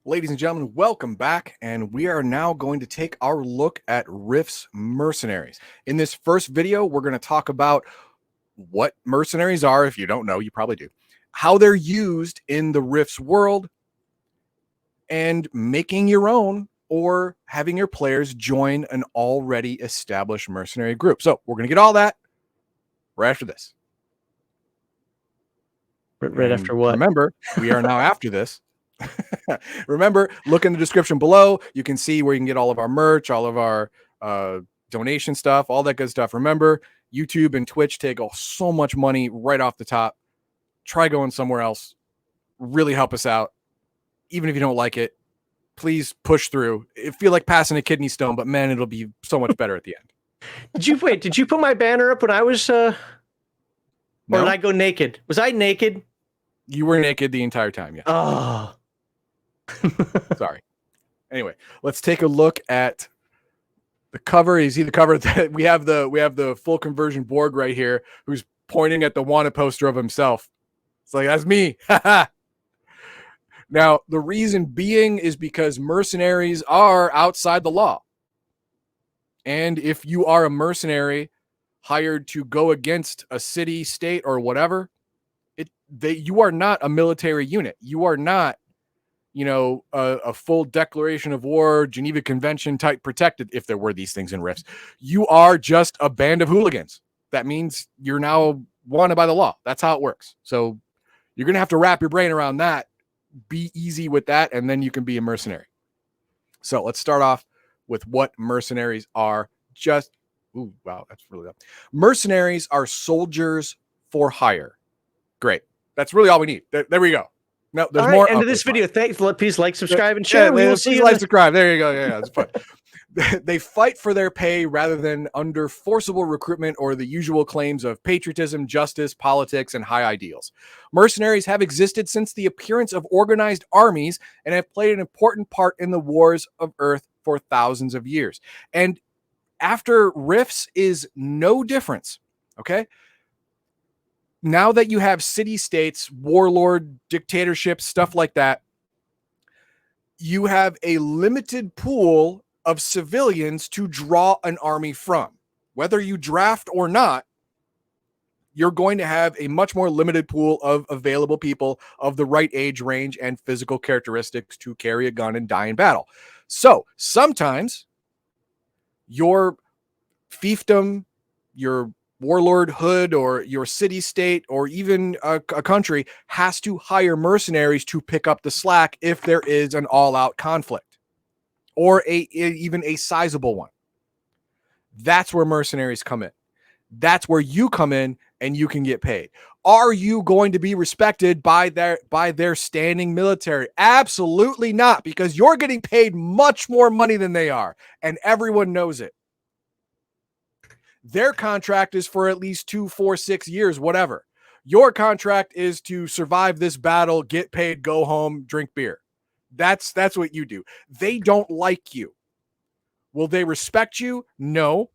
Ladies and gentlemen, welcome back, and we are now going to take our look at Rifts Mercenaries. In this first video, we're going to talk about what mercenaries are. If you don't know, you probably do. How they're used in the Rifts world, and making your own or having your players join an already established mercenary group. So we're going to get all that right after this. Right after what? Remember, we are now after this. Remember, look in the description below. You can see where you can get all of our merch, all of our donation stuff, all that good stuff. Remember, YouTube and Twitch take so much money right off the top. Try going somewhere else. Really help us out. Even if you don't like it, please push through. It feel like passing a kidney stone, but man, it'll be so much better at the end. Did you put my banner up when I was No? Or did I go naked? Was I naked? You were naked the entire time, yeah. Oh. Sorry. Anyway, let's take a look at the cover. You see the cover that we have the full conversion Borg right here, who's pointing at the wanted poster of himself. It's like, that's me. Now, the reason being is because mercenaries are outside the law. And if you are a mercenary hired to go against a city, state, or whatever, you are not a military unit. You are not, a full declaration of war, Geneva Convention type protected, if there were these things in Rifts. You are just a band of hooligans. That means you're now wanted by the law. That's how it works. So you're going to have to wrap your brain around that. Be easy with that, and then you can be a mercenary. So let's start off with what mercenaries are. Ooh, wow, that's really up. Mercenaries are soldiers for hire. Great. That's really all we need. There we go. No, there's more. End of this video. Thanks. Please like, subscribe, and share. Yeah, please like, subscribe. There you go. Yeah, it's fun. They fight for their pay rather than under forcible recruitment or the usual claims of patriotism, justice, politics, and high ideals. Mercenaries have existed since the appearance of organized armies and have played an important part in the wars of Earth for thousands of years. And after Rifts is no difference, okay? Now that you have city-states, warlord, dictatorships, stuff like that, you have a limited pool of civilians to draw an army from. Whether you draft or not, you're going to have a much more limited pool of available people of the right age range and physical characteristics to carry a gun and die in battle. So sometimes your fiefdom, your warlord hood, or your city state, or even a country has to hire mercenaries to pick up the slack if there is an all-out conflict or even a sizable one. That's where mercenaries come in. That's where you come in and you can get paid. Are you going to be respected by their standing military? Absolutely not, because you're getting paid much more money than they are, and everyone knows it. Their contract is for at least 2, 4, 6 years, whatever. Your contract is to survive this battle, get paid, go home, drink beer. That's what you do. They don't like you. Will they respect you? No.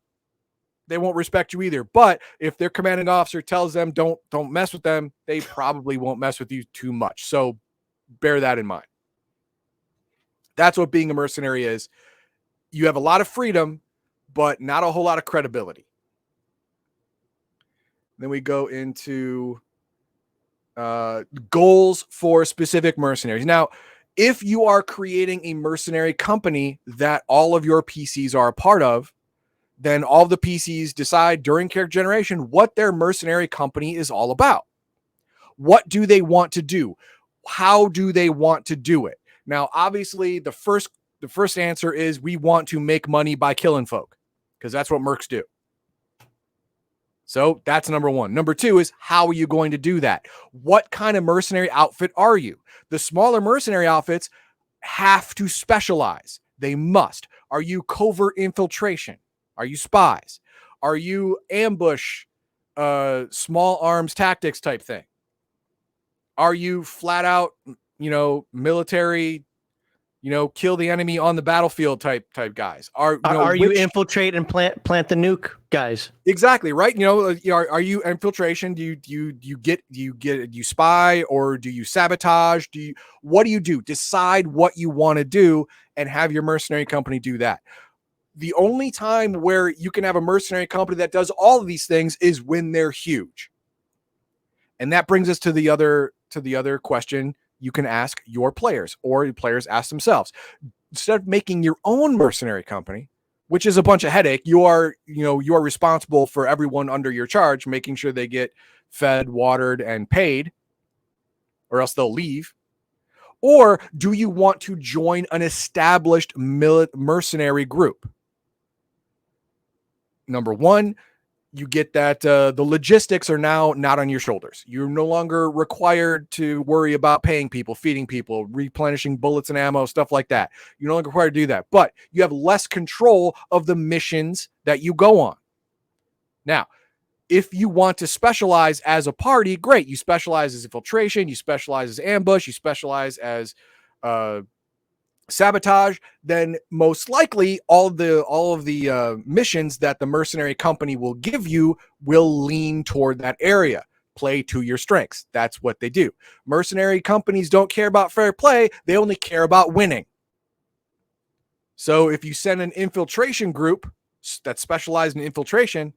They won't respect you either. But if their commanding officer tells them don't mess with them, they probably won't mess with you too much. So bear that in mind. That's what being a mercenary is. You have a lot of freedom, but not a whole lot of credibility. Then we go into goals for specific mercenaries. Now, if you are creating a mercenary company that all of your PCs are a part of, then all the PCs decide during character generation what their mercenary company is all about. What do they want to do? How do they want to do it? Now, obviously, the first answer is we want to make money by killing folk, because that's what mercs do. So that's number one. Number two is, how are you going to do that? What kind of mercenary outfit are you? The smaller mercenary outfits have to specialize. They must. Are you covert infiltration? Are you spies? Are you ambush, small arms tactics type thing? Are you flat out, military kill the enemy on the battlefield type guys. Are you infiltrate and plant the nuke guys? Exactly, right? Are you infiltration? Do you spy, or do you sabotage? What do you do? Decide what you want to do and have your mercenary company do that. The only time where you can have a mercenary company that does all of these things is when they're huge. And that brings us to the other question you can ask your players, or your players ask themselves. Instead of making your own mercenary company, which is a bunch of headache, you are responsible for everyone under your charge, making sure they get fed, watered, and paid, or else they'll leave. Or do you want to join an established mercenary group? Number one, you get that the logistics are now not on your shoulders. You're no longer required to worry about paying people, feeding people, replenishing bullets and ammo, stuff like that. You're no longer required to do that, but you have less control of the missions that you go on. Now, if you want to specialize as a party, great. You specialize as infiltration, you specialize as ambush, you specialize as sabotage, then most likely all of the missions that the mercenary company will give you will lean toward that area. Play to your strengths. That's what they do. Mercenary companies don't care about fair play. They only care about winning. So if you send an infiltration group that specializes in infiltration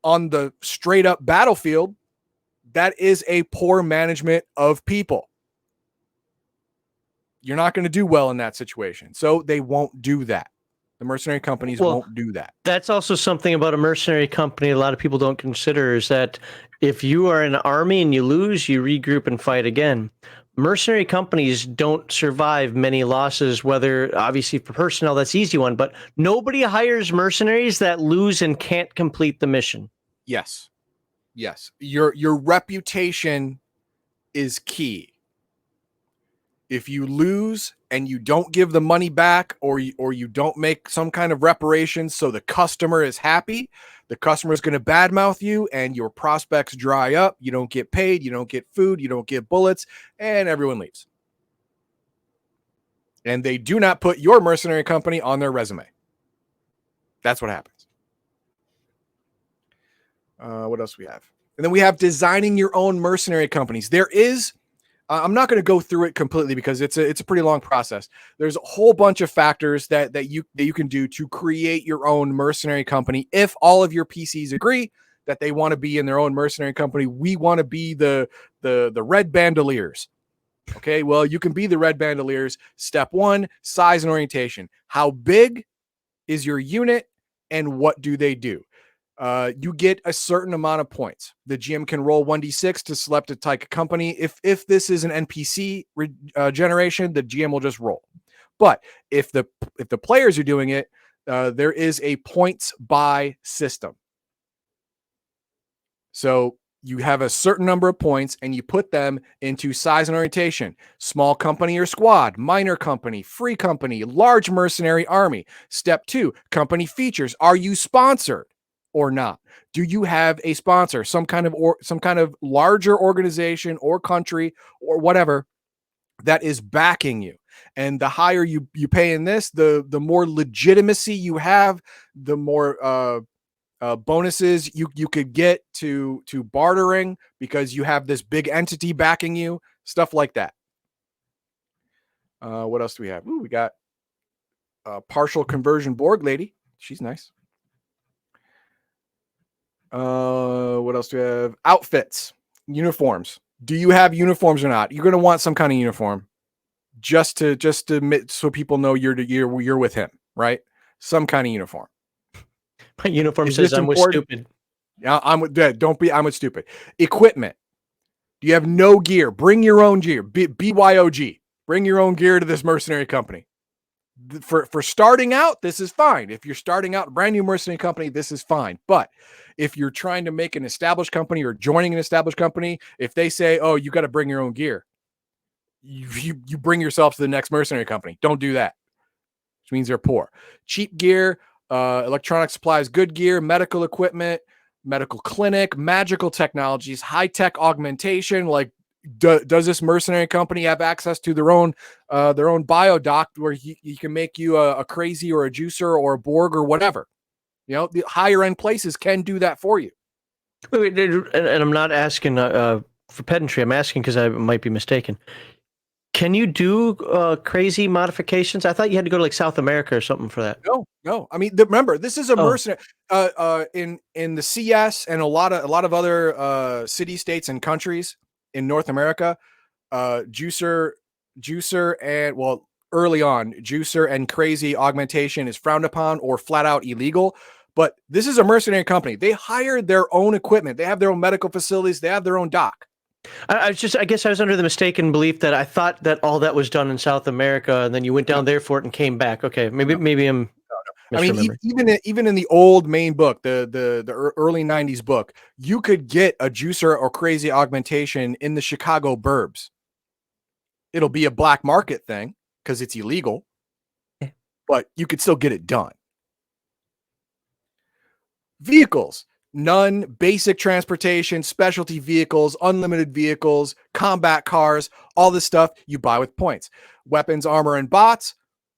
on the straight up battlefield, that is a poor management of people. You're not going to do well in that situation. So they won't do that. The mercenary companies won't do that. That's also something about a mercenary company a lot of people don't consider, is that if you are an army and you lose, you regroup and fight again. Mercenary companies don't survive many losses, whether obviously for personnel, that's the easy one, but nobody hires mercenaries that lose and can't complete the mission. Yes. Your reputation is key. If you lose and you don't give the money back, or you don't make some kind of reparations so the customer is happy, the customer is going to badmouth you and your prospects dry up. You don't get paid, you don't get food, you don't get bullets, and everyone leaves. And they do not put your mercenary company on their resume. That's what happens. What else we have? And then we have designing your own mercenary companies. There is... I'm not going to go through it completely because it's a pretty long process. There's a whole bunch of factors that you can do to create your own mercenary company. If all of your PCs agree that they want to be in their own mercenary company, we want to be the Red Bandoliers. Okay, well, you can be the Red Bandoliers. Step one, size and orientation. How big is your unit and what do they do? You get a certain amount of points. The GM can roll 1d6 to select a type of company. If this is an NPC generation, the GM will just roll. But if the players are doing it, there is a points buy system. So you have a certain number of points and you put them into size and orientation. Small company or squad, minor company, free company, large mercenary army. Step 2, company features. Are you sponsored or not? Do you have a sponsor, some kind of larger organization or country or whatever that is backing you? And the higher you pay in this, the more legitimacy you have, the more bonuses you could get to bartering because you have this big entity backing you, stuff like that. What else do we have? Ooh, we got a partial conversion Borg lady. She's nice. What else do we have? Outfits, uniforms. Do you have uniforms or not? You're going to want some kind of uniform just to so people know you're with him, right? Some kind of uniform. My uniform says I'm with stupid. Yeah, I'm with stupid. Equipment. Do you have no gear? Bring your own gear. BYOG. Bring your own gear to this mercenary company. For starting out, this is fine. If you're starting out a brand new mercenary company, this is fine. But if you're trying to make an established company or joining an established company, if they say, "Oh, you got to bring your own gear," you bring yourself to the next mercenary company. Don't do that, which means they're poor. Cheap gear, electronic supplies, good gear, medical equipment, medical clinic, magical technologies, high-tech augmentation, like Does this mercenary company have access to their own biodoc where he can make you a crazy or a juicer or a Borg or whatever? The higher end places can do that for you. Wait, and I'm not asking for pedantry. I'm asking because I might be mistaken. Can you do crazy modifications? I thought you had to go to like South America or something for that. No. I mean, remember, this is a mercenary. In the CS and a lot of other city states and countries in North America, juicer and early on, juicer and crazy augmentation is frowned upon or flat out illegal. But this is a mercenary company. They hired their own equipment. They have their own medical facilities. They have their own dock. I guess I was under the mistaken belief that I thought that all that was done in South America, and then you went down there for it and came back. Okay, maybe I'm. I mean, even in the old main book, the early '90s book, you could get a juicer or crazy augmentation in the Chicago burbs. It'll be a black market thing because it's illegal, but you could still get it done. Vehicles. None, basic transportation, specialty vehicles, unlimited vehicles, combat cars, all this stuff you buy with points. Weapons, armor, and bots.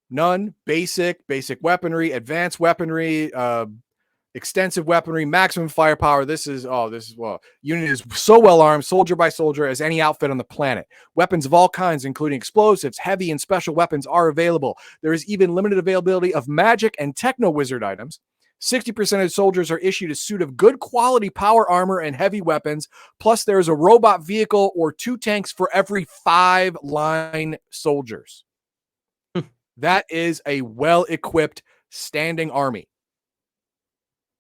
None, basic weaponry, advanced weaponry, extensive weaponry, maximum firepower. Unit is so well armed, soldier by soldier, as any outfit on the planet. Weapons of all kinds, including explosives, heavy and special weapons, are available. There is even limited availability of magic and techno wizard items. 60% of soldiers are issued a suit of good quality power armor and heavy weapons. Plus, there is a robot vehicle or 2 tanks for every 5 line soldiers. That is a well-equipped standing army.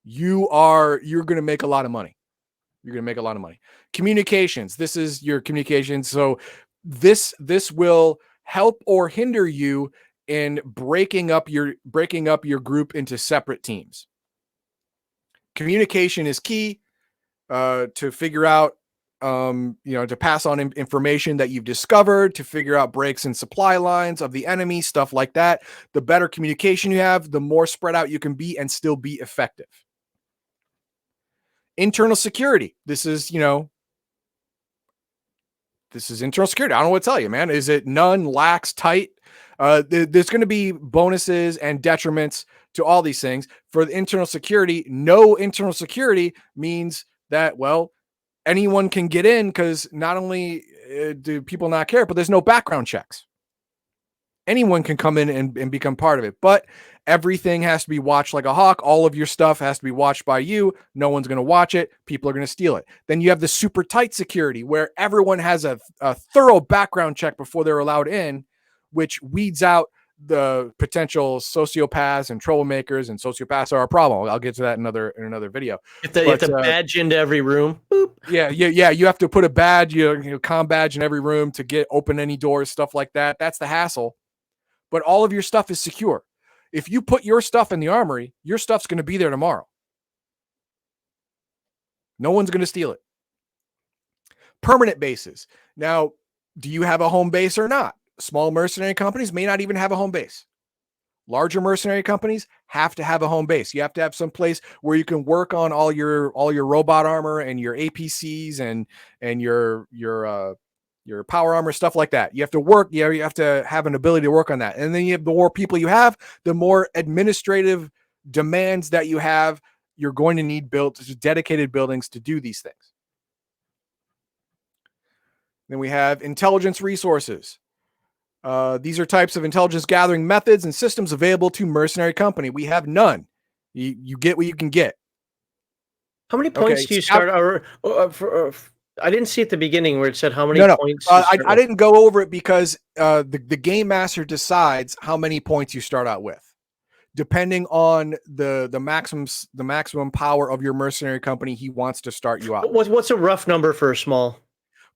You're going to make a lot of money. You're going to make a lot of money. Communications. This is your communications. So this will help or hinder you in breaking up your group into separate teams. Communication is key to figure out, to pass on information that you've discovered, to figure out breaks in supply lines of the enemy, stuff like that. The better communication you have, the more spread out you can be and still be effective. Internal security. This is internal security. I don't know what to tell you, man. Is it none, lax, tight? There's going to be bonuses and detriments to all these things. For the internal security, no internal security means that, anyone can get in because not only do people not care, but there's no background checks. Anyone can come in and become part of it, but everything has to be watched like a hawk. All of your stuff has to be watched by you. No one's going to watch it. People are going to steal it. Then you have the super tight security where everyone has a thorough background check before they're allowed in, which weeds out the potential sociopaths and troublemakers, and sociopaths are a problem. I'll get to that in another video. You have to badge into every room. Boop. Yeah. You have to put a badge, comm badge in every room to open any doors, stuff like that. That's the hassle. But all of your stuff is secure. If you put your stuff in the armory, your stuff's going to be there tomorrow. No one's going to steal it. Permanent bases. Now, do you have a home base or not? Small mercenary companies may not even have a home base. Larger mercenary companies have to have a home base. You have to have some place where you can work on all your robot armor and your APCs and your power armor, stuff like that. You have to work. You have to have an ability to work on that. And then the more people you have, the more administrative demands that you have. You're going to need dedicated buildings to do these things. Then we have intelligence resources. These are types of intelligence gathering methods and systems available to mercenary company. We have none. You get what you can get. How many points do you start? I didn't see at the beginning where it said how many points. I didn't go over it because the game master decides how many points you start out with, depending on the maximum power of your mercenary company. He wants to start you out. What's a rough number for a small?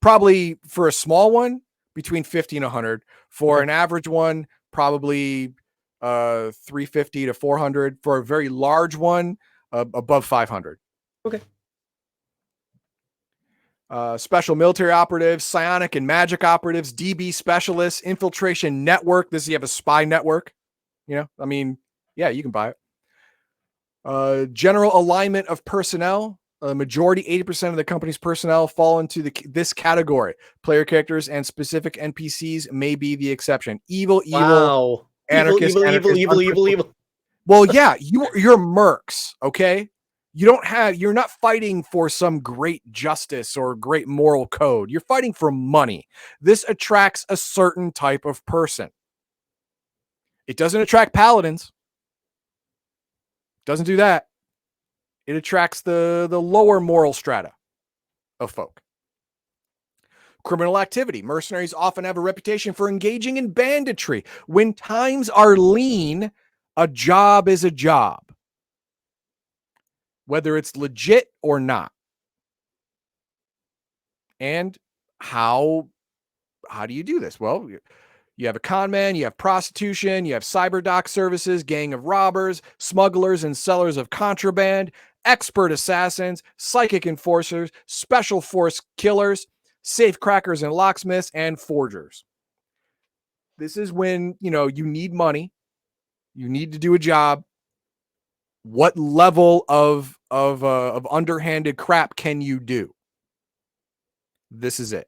Probably for a small one, between 50 and 100. For an average one, probably 350 to 400. For a very large one, above 500. Okay. Special military operatives, psionic and magic operatives, DB specialists, infiltration network. You have a spy network. You can buy it. General alignment of personnel. A majority, 80% of the company's personnel fall into this category. Player characters and specific NPCs may be the exception. Evil, Wow. anarchist, Evil. Well, yeah, you're mercs, okay? You're not fighting for some great justice or great moral code. You're fighting for money. This attracts a certain type of person. It doesn't attract paladins. Doesn't do that. It attracts the lower moral strata of folk. Criminal activity. Mercenaries often have a reputation for engaging in banditry. When times are lean, a job is a job, whether it's legit or not. And how do you do this? Well, you have a con man, you have prostitution, you have cyber dock services, gang of robbers, smugglers and sellers of contraband, expert assassins, psychic enforcers, special force killers, safe crackers and locksmiths, and forgers. This is when, you need money, you need to do a job. What level of underhanded crap can you do? This is it.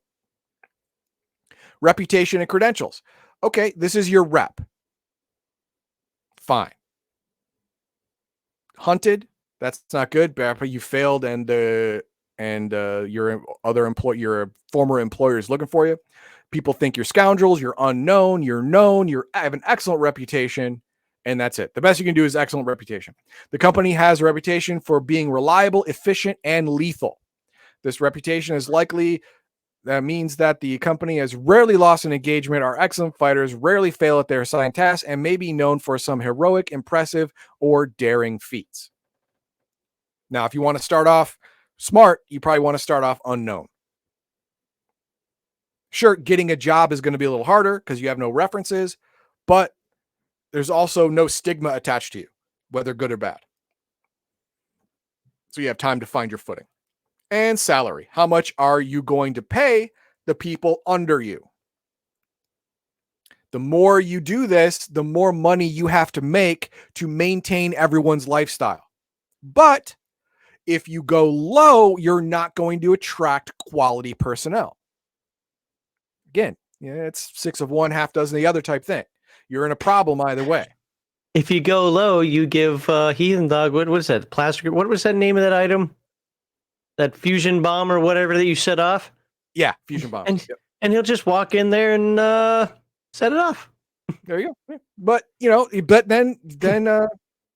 Reputation and credentials. Okay, this is your rep. Fine. Hunted, that's not good. But you failed, and your former employer is looking for you. People think you're scoundrels. You're unknown. You're known. You have an excellent reputation, and that's it. The best you can do is excellent reputation. The company has a reputation for being reliable, efficient, and lethal. This reputation is likely. That means that the company has rarely lost an engagement, are excellent fighters, rarely fail at their assigned tasks, and may be known for some heroic, impressive, or daring feats. Now, if you want to start off smart, you probably want to start off unknown. Sure, getting a job is going to be a little harder because you have no references, but there's also no stigma attached to you, whether good or bad. So you have time to find your footing. And salary. How much are you going to pay the people under you? The more you do this, the more money you have to make to maintain everyone's lifestyle. But if you go low, you're not going to attract quality personnel. Again, it's 6 of one, half dozen the other type thing. You're in a problem either way. If you go low, you give Heathen Dog, what was that? Plastic, what was that name of that item? That fusion bomb or whatever that you set off? Yeah, fusion bomb. And he'll just walk in there and set it off. There you go. But then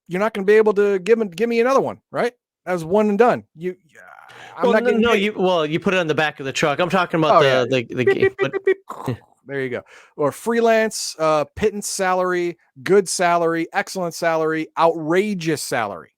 you're not going to be able to give me another one, right? That was one and done. You put it on the back of the truck. I'm talking about the beep, beep, beep. There you go. Or freelance, pittance salary, good salary, excellent salary, outrageous salary.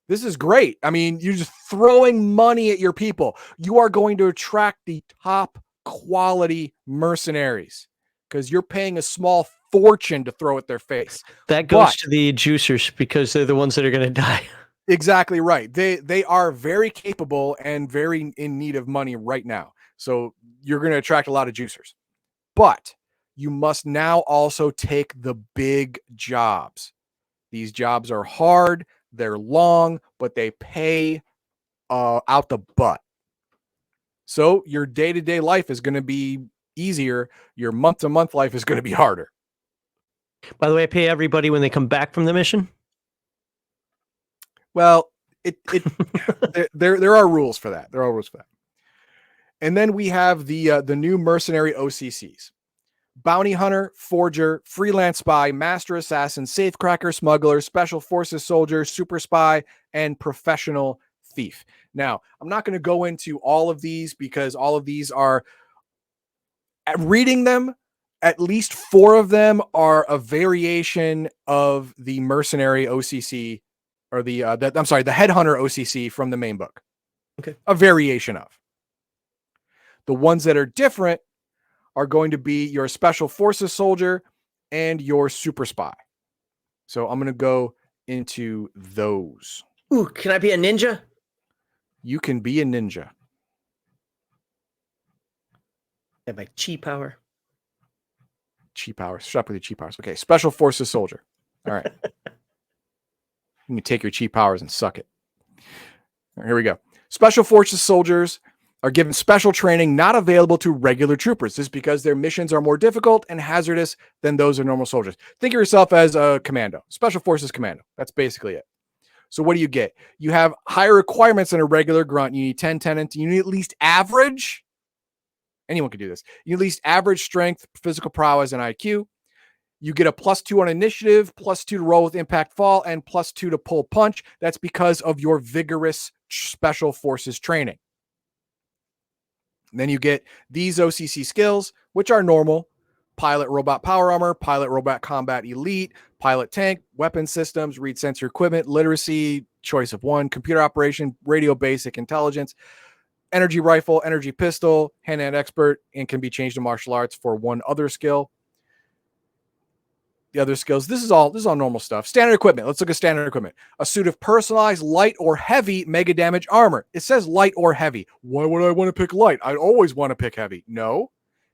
This is great. I mean, you're just throwing money at your people. You are going to attract the top quality mercenaries because you're paying a small fortune to throw at their face. That goes to the juicers because they're the ones that are going to die. Exactly right. They are very capable and very in need of money right now. So you're going to attract a lot of juicers. But you must now also take the big jobs. These jobs are hard. They're long, but they pay out the butt. So your day-to-day life is going to be easier. Your month-to-month life is going to be harder. By the way, I pay everybody when they come back from the mission. Well, there are rules for that. And then we have the new mercenary OCCs. Bounty hunter, forger, freelance spy, master assassin, safecracker, smuggler, special forces soldier, super spy, and professional thief. Now, I'm not going to go into all of these because all of these are, reading them, at least 4 of them are a variation of the mercenary OCC or the headhunter OCC from the main book. Okay. A variation of. The ones that are different are going to be your special forces soldier and your super spy. So I'm going to go into those. Ooh, can I be a ninja? You can be a ninja. Have my chi power. Chi powers. Shut up with your chi powers. Okay, special forces soldier. All right. You can take your chi powers and suck it. Here we go. Special Forces soldiers are given special training not available to regular troopers. This is because their missions are more difficult and hazardous than those of normal soldiers. Think of yourself as a commando, Special Forces commando. That's basically it. So what do you get? You have higher requirements than a regular grunt. You need 10, 10, and you need at least average. Anyone can do this. You need at least average strength, physical prowess, and IQ. You get a +2 on initiative, +2 to roll with impact fall, and +2 to pull punch. That's because of your vigorous special forces training. And then you get these OCC skills, which are normal: pilot robot power armor, pilot robot combat elite, pilot tank, weapon systems, read sensor equipment, literacy, choice of one, computer operation, radio basic intelligence, energy rifle, energy pistol, hand-to-hand expert, and can be changed to martial arts for one other skill. The other skills, this is all normal stuff. Standard equipment. Let's look at standard equipment. A suit of personalized light or heavy mega damage armor. It says light or heavy. Why would I want to pick light? I'd always want to pick heavy. No,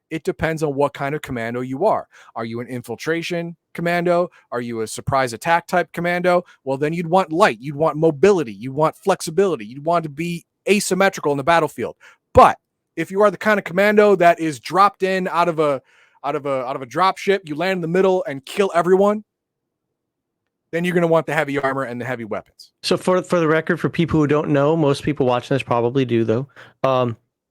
it depends on what kind of commando you are. Are you an infiltration commando? Are you a surprise attack type commando? Well, then you'd want light. You'd want mobility. You'd want flexibility. You'd want to be asymmetrical in the battlefield. But if you are the kind of commando that is dropped in out of a drop ship, you land in the middle and kill everyone, then you're going to want the heavy armor and the heavy weapons. So for the record, for people who don't know, most people watching this probably do though.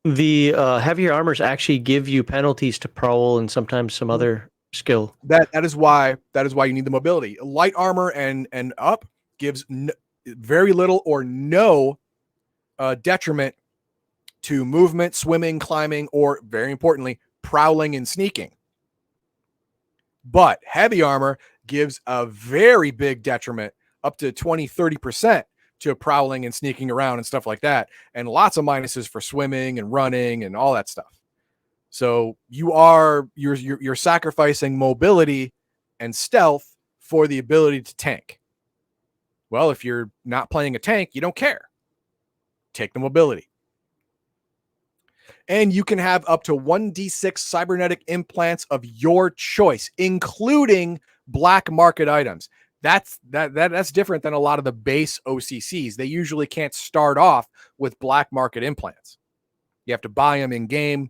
The heavier armors actually give you penalties to prowl and sometimes some other skill. That is why you need the mobility. Light armor and up gives very little or no detriment to movement, swimming, climbing, or very importantly, prowling and sneaking. But heavy armor gives a very big detriment, up to 20-30%, to prowling and sneaking around and stuff like that, and lots of minuses for swimming and running and all that stuff. So you're sacrificing mobility and stealth for the ability to tank. Well, if you're not playing a tank, you don't care. Take the mobility. And you can have up to 1d6 cybernetic implants of your choice, including black market items. That's different than a lot of the base OCCs. They usually can't start off with black market implants. You have to buy them in game,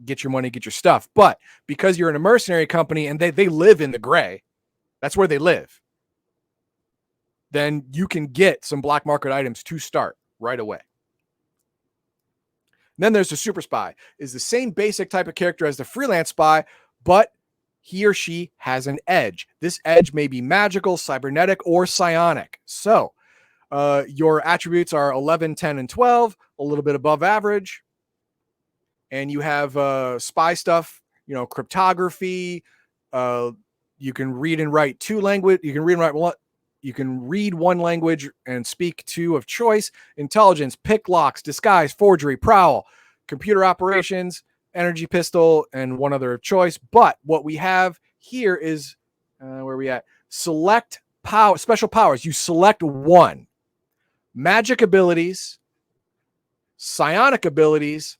get your money, get your stuff. But because you're in a mercenary company and they live in the gray, that's where they live, then you can get some black market items to start right away. Then there's the super spy. Is the same basic type of character as the freelance spy, but he or she has an edge. This edge may be magical, cybernetic, or psionic. So your attributes are 11, 10, and 12, a little bit above average. And you have spy stuff, cryptography. You can read and write two language. You can read and write one. You can read one language and speak two of choice. Intelligence, pick locks, disguise, forgery, prowl, computer operations, energy pistol, and one other choice. But what we have here is where are we at? Select power, special powers. You select one. Magic abilities, psionic abilities,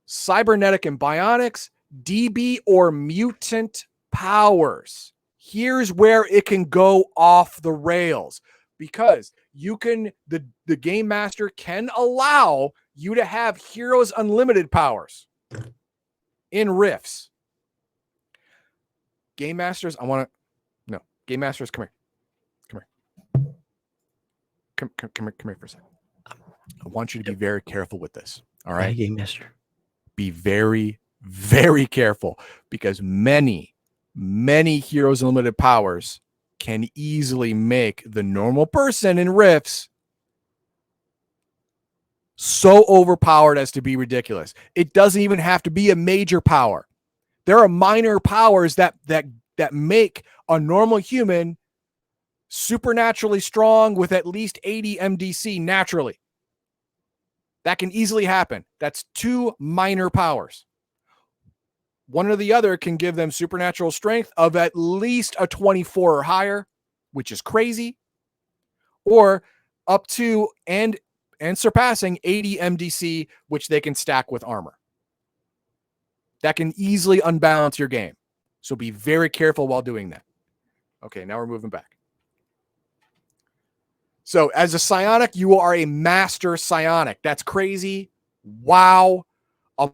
cybernetic and bionics, DB or mutant powers. Here's where it can go off the rails, because the game master can allow you to have Heroes Unlimited powers in Rifts. Game masters, Game masters, come here. Come here for a second. I want you to be very careful with this. All right. Game master. Be very, very careful, because many Heroes Unlimited powers can easily make the normal person in Rifts so overpowered as to be ridiculous. It doesn't even have to be a major power. There are minor powers that make a normal human supernaturally strong with at least 80 MDC naturally. That can easily happen. That's two minor powers. One or the other can give them supernatural strength of at least a 24 or higher, which is crazy, or up to and surpassing 80 MDC, which they can stack with armor. That can easily unbalance your game. So be very careful while doing that. Okay, now we're moving back. So as a psionic, you are a master psionic. That's crazy. Wow. A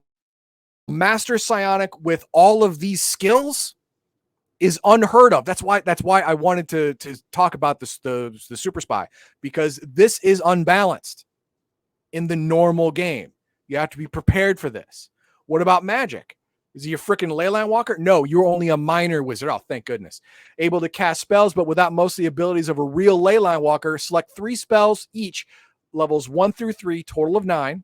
master psionic with all of these skills is unheard of. That's why I wanted to talk about this, the super spy, because this is unbalanced in the normal game. You have to be prepared for this. What about magic? Is he a freaking leyline walker? No, you're only a minor wizard. Oh, thank goodness. Able to cast spells, but without most of the abilities of a real leyline walker. Select 3 spells each, levels 1 through 3, total of 9.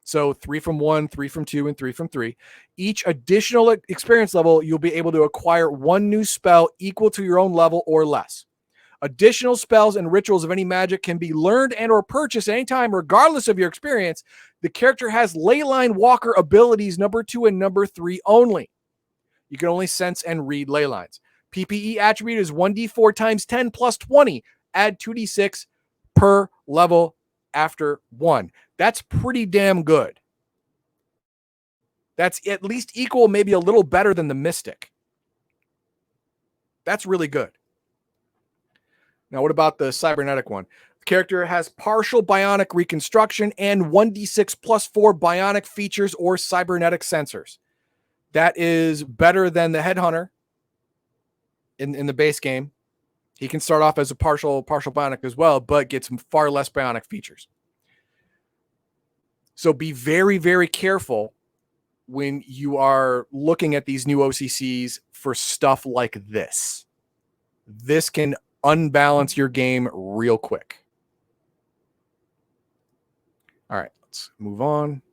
So 3 from 1, 3 from 2, and 3 from 3. Each additional experience level, you'll be able to acquire 1 new spell equal to your own level or less. Additional spells and rituals of any magic can be learned and or purchased anytime, regardless of your experience. The character has leyline walker abilities number 2 and number 3 only. You can only sense and read ley lines. PPE attribute is 1d4 times 10 plus 20. Add 2d6 per level after 1. That's pretty damn good. That's at least equal, maybe a little better than the Mystic. That's really good. Now, what about the cybernetic one? The character has partial bionic reconstruction and 1d6 plus 4 bionic features or cybernetic sensors. That is better than the headhunter in the base game. He can start off as a partial bionic as well, but gets far less bionic features. So be very, very careful when you are looking at these new OCCs for stuff like this. This can unbalance your game real quick. All right, let's move on.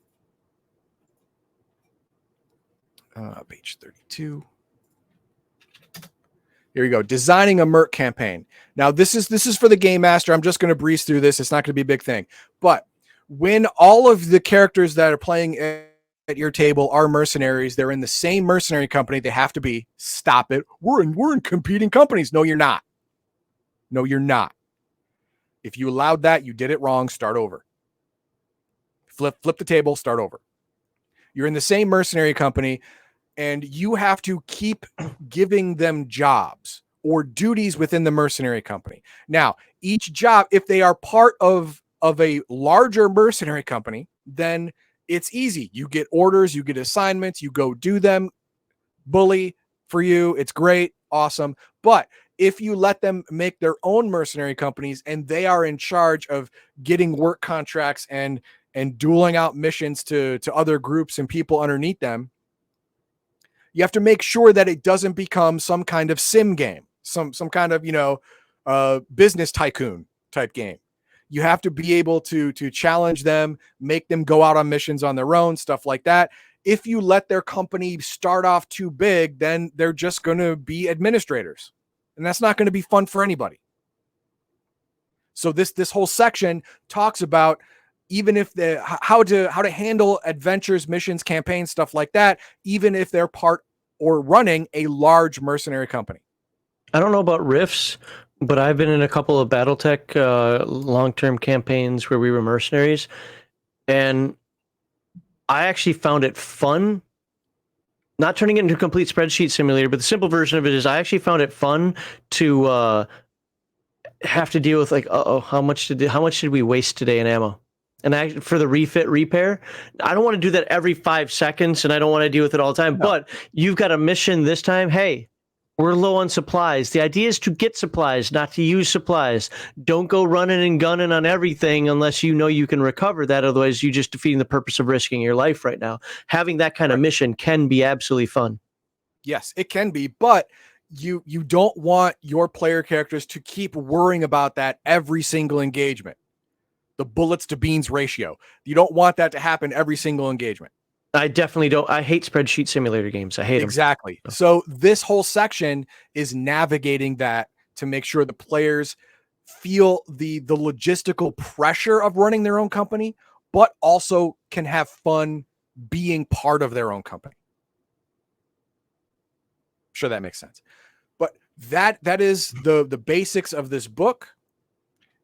Page 32. Here we go. Designing a Merc campaign. Now, this is for the game master. I'm just going to breeze through this. It's not going to be a big thing. But when all of the characters that are playing at your table are mercenaries, they're in the same mercenary company. They have to be. Stop it. We're in competing companies. No, you're not. No, you're not. If you allowed that, you did it wrong. Start over. Flip the table. Start over. You're in the same mercenary company, and you have to keep giving them jobs or duties within the mercenary company. Now, each job, if they are part of a larger mercenary company, then it's easy. You get orders, you get assignments, you go do them. Bully for you. It's great. Awesome. But if you let them make their own mercenary companies and they are in charge of getting work contracts and dueling out missions to other groups and people underneath them, you have to make sure that it doesn't become some kind of sim game, some kind of, business tycoon type game. You have to be able to challenge them, make them go out on missions on their own, stuff like that. If you let their company start off too big, then they're just going to be administrators. And that's not going to be fun for anybody. So this whole section talks about even if how to handle adventures, missions, campaigns, stuff like that, even if they're part or running a large mercenary company. I don't know about Rifts, but I've been in a couple of BattleTech long-term campaigns where we were mercenaries, and I actually found it fun. Not turning it into a complete spreadsheet simulator, but the simple version of it is I actually found it fun to have to deal with, like, how much did we waste today in ammo? And for the refit repair, I don't want to do that every 5 seconds, and I don't want to deal with it all the time. No. But you've got a mission this time. Hey, we're low on supplies. The idea is to get supplies, not to use supplies. Don't go running and gunning on everything unless you know you can recover that. Otherwise, you're just defeating the purpose of risking your life right now. Having that kind of mission can be absolutely fun. Yes, it can be, but you don't want your player characters to keep worrying about that every single engagement. The bullets to beans ratio. You don't want that to happen every single engagement. I definitely don't. I hate spreadsheet simulator games. I hate them. Exactly. So this whole section is navigating that to make sure the players feel the logistical pressure of running their own company, but also can have fun being part of their own company. I'm sure that makes sense. But that is the basics of this book.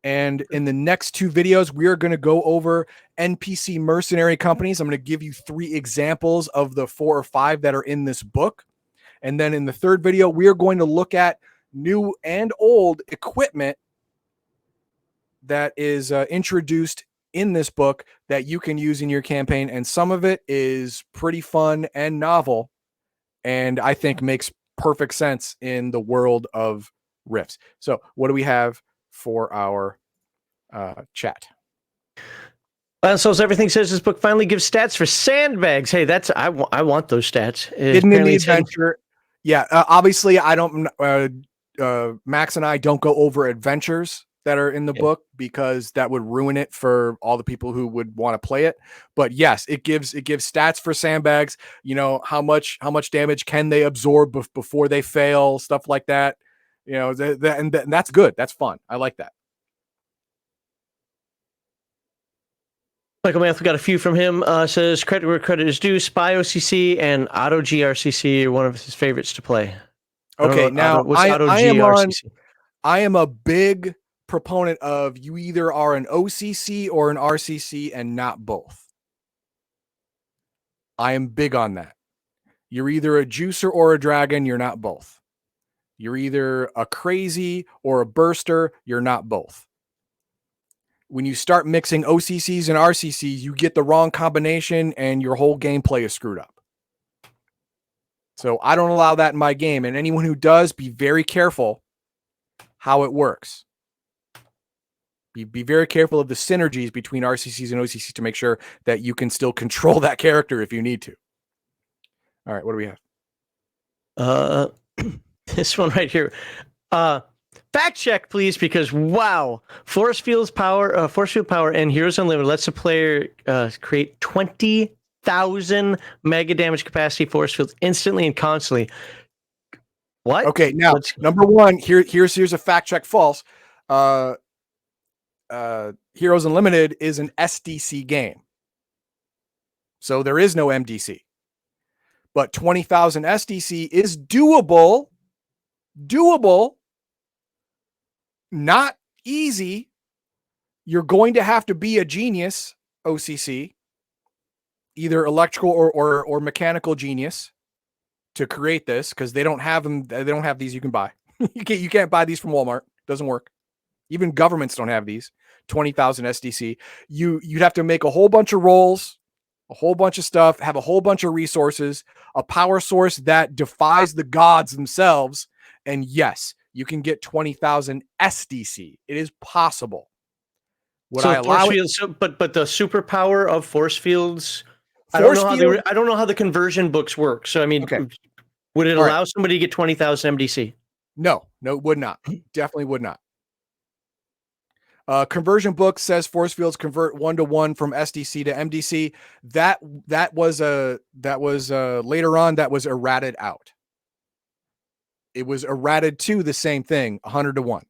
And in the next 2 videos, we are going to go over NPC mercenary companies. I'm going to give you 3 examples of the 4 or 5 that are in this book. And then in the 3rd video, we are going to look at new and old equipment that is introduced in this book that you can use in your campaign, and some of it is pretty fun and novel, and I think makes perfect sense in the world of Rifts. So, what do we have for our chat? So as everything says, this book finally gives stats for sandbags. Hey, that's I want those stats. Hidden in the adventure. Yeah, obviously, I don't. Max and I don't go over adventures that are in the book because that would ruin it for all the people who would want to play it. But yes, it gives stats for sandbags. You know, how much damage can they absorb before they fail, stuff like that. You know, and that's good. That's fun. I like that. Michael Math, we got a few from him. Says credit where credit is due. Spy OCC and Auto GRCC are one of his favorites to play. Okay, now I am a big proponent of you either are an OCC or an RCC and not both. I am big on that. You're either a juicer or a dragon. You're not both. You're either a crazy or a burster. You're not both. When you start mixing OCCs and RCCs, you get the wrong combination and your whole gameplay is screwed up. So I don't allow that in my game. And anyone who does, be very careful how it works. Be very careful of the synergies between RCCs and OCCs to make sure that you can still control that character if you need to. All right, what do we have? This one right here. Fact check, please, because wow, force field power, and Heroes Unlimited lets the player create 20,000 mega damage capacity force fields instantly and constantly. What? Okay, now number one, here's a fact check false. Heroes Unlimited is an SDC game, so there is no MDC. But 20,000 SDC is doable. Not easy. You're going to have to be a genius, OCC, either electrical or mechanical genius, to create this, because they don't have them. They don't have these you can buy. You can't buy these from Walmart. Doesn't work. Even governments don't have these. 20,000 SDC. You'd have to make a whole bunch of rolls, a whole bunch of stuff, have a whole bunch of resources, a power source that defies the gods themselves. And yes, you can get 20,000 SDC. It is possible. Would I allow it? But the superpower of force fields, I don't know how the conversion books work. So I mean, would it allow somebody to get 20,000 MDC? No, it would not. Definitely would not. Conversion book says force fields convert 1-to-1 from SDC to MDC. That was later on that was errated out. It was errated to the same thing, 100-to-1.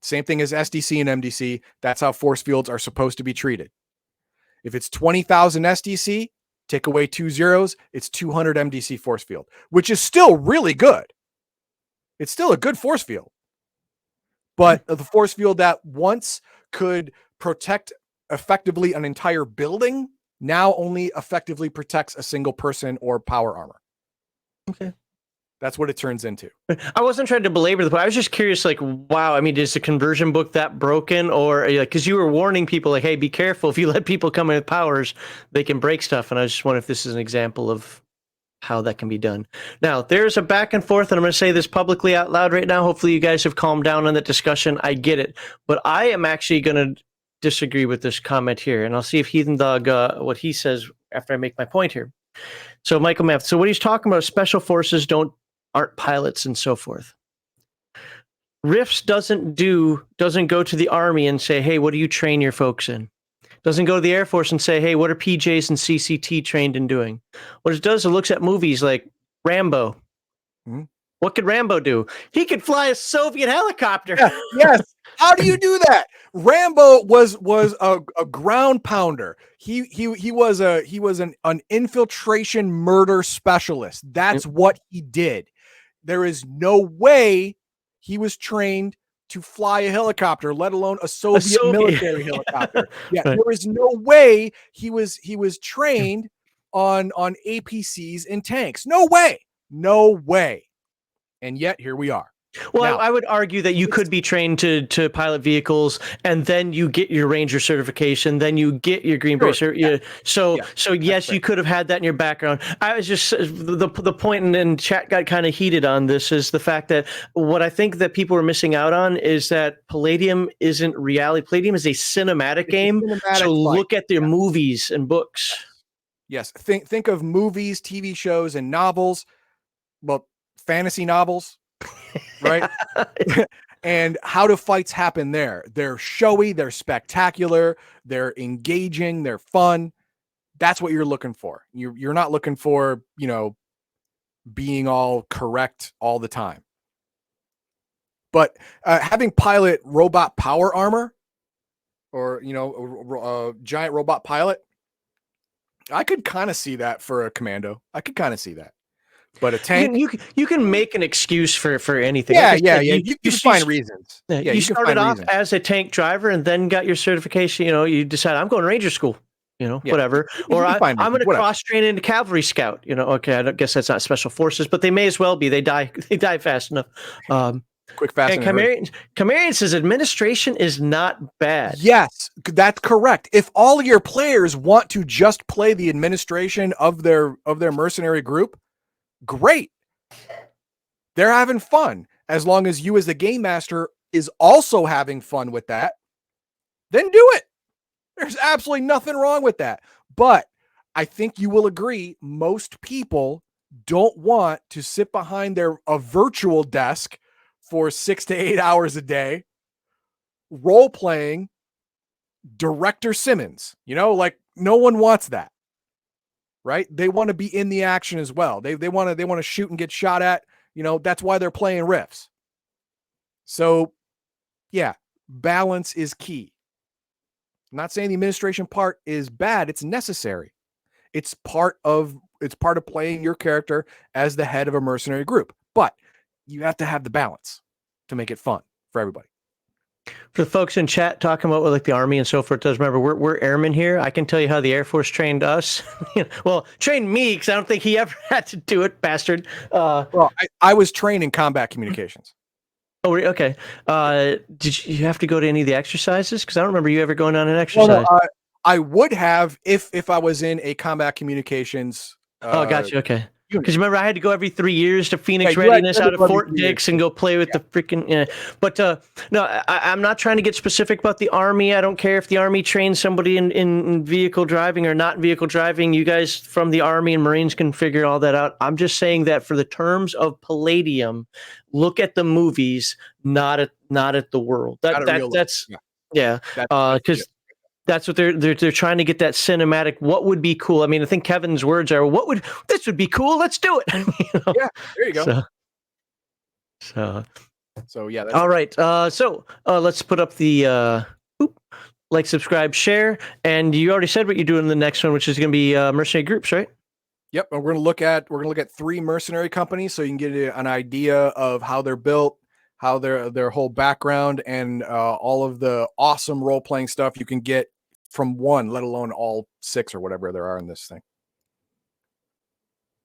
Same thing as SDC and MDC. That's how force fields are supposed to be treated. If it's 20,000 SDC, take away 2 zeros, it's 200 MDC force field, which is still really good. It's still a good force field. But the force field that once could protect effectively an entire building now only effectively protects a single person or power armor. Okay. That's what it turns into. I wasn't trying to belabor the point. I was just curious, like, wow, I mean, is the conversion book that broken? Or, like, because you were warning people, like, hey, be careful. If you let people come in with powers, they can break stuff. And I just wonder if this is an example of how that can be done. Now, there's a back and forth, and I'm going to say this publicly out loud right now. Hopefully you guys have calmed down on that discussion. I get it. But I am actually going to disagree with this comment here, and I'll see if Heathen Dog, what he says after I make my point here. So, Michael Math, so what he's talking about, special forces aren't pilots and so forth. Rifts doesn't go to the Army and say, hey, what do you train your folks in? Doesn't go to the Air Force and say, hey, what are PJs and CCT trained in doing? What it does, it looks at movies like Rambo. Mm-hmm. What could Rambo do? He could fly a Soviet helicopter. Yeah, yes. How do you do that? Rambo was a ground pounder. He was an infiltration murder specialist. That's what he did. There is no way he was trained to fly a helicopter, let alone a Soviet military helicopter. Yeah, right. There is no way he was trained on APCs and tanks. No way. And yet here we are. Well, Now, I would argue that you could be trained to pilot vehicles, and then you get your ranger certification, then you get your green beret. yeah, So yeah, so yes, fair. you could have had that in your background. I was just the point, and chat got kind of heated on this, is the fact that what I think that people are missing out on is that Palladium isn't reality. Palladium is a cinematic It's a game. So cinematic fight. look at their Yeah. movies and books. Yes. Think of movies, TV shows, and novels. Well, fantasy novels, right? And how do fights happen there? They're showy, they're spectacular, they're engaging, they're fun. That's what you're looking for. You're not looking for, being all correct all the time. But having pilot robot power armor, or a giant robot pilot, I could kind of see that for a commando. I could kind of see that. But a tank, You can make an excuse for anything. yeah, Like I yeah, said, yeah. You can find reasons. Yeah, Yeah, you you can started find off reasons. as a tank driver and then got your certification. You decide I'm going to ranger school. Yeah, Whatever. you Or can find I'm reasons. going to Whatever. cross train into cavalry scout. Okay, I don't guess that's not special forces, but they may as well be. They die. They die fast enough. Quick, fast, And and hurry. Chimerian says administration is not bad. Yes, that's correct. If all of your players want to just play the administration of their mercenary group, great. They're having fun. As long as you as the game master is also having fun with that, then do it. There's absolutely nothing wrong with that. But I think you will agree most people don't want to sit behind a virtual desk for 6 to 8 hours a day role playing Director Simmons. Like no one wants that. Right? They want to be in the action as well. They want to shoot and get shot at. That's why they're playing Rifts. So, yeah, balance is key. I'm not saying the administration part is bad, it's necessary. It's part of playing your character as the head of a mercenary group. But you have to have the balance to make it fun for everybody. For the folks in chat talking about what like the Army and so forth does, remember we're airmen here. I can tell you how the Air Force trained us. Well, trained me because I don't think he ever had to do it, bastard. Well, I was trained in combat communications. Oh, okay. Did you have to go to any of the exercises? Because I don't remember you ever going on an exercise. Well, no, I would have if I was in a combat communications. Gotcha. Okay. Because remember, I had to go every 3 years to Phoenix Yeah, Readiness out of every Fort 3 Dix years. and go play with the freaking. But no, I'm not trying to get specific about the Army. I don't care if the Army trains somebody in vehicle driving or not in vehicle driving. You guys from the Army and Marines can figure all that out. I'm just saying that for the terms of Palladium, look at the movies, not at the world. That's because. That's what they're trying to get, that cinematic. What would be cool? I mean, I think Kevin's words are, this would be cool. Let's do it. Yeah, there you go. So yeah. All right. So let's put up the like, subscribe, share, and you already said what you're doing in the next one, which is going to be mercenary groups, right? Yep, and we're gonna look at 3 mercenary companies, so you can get an idea of how they're built, how their whole background, and all of the awesome role playing stuff you can get from one, let alone all 6 or whatever there are in this thing.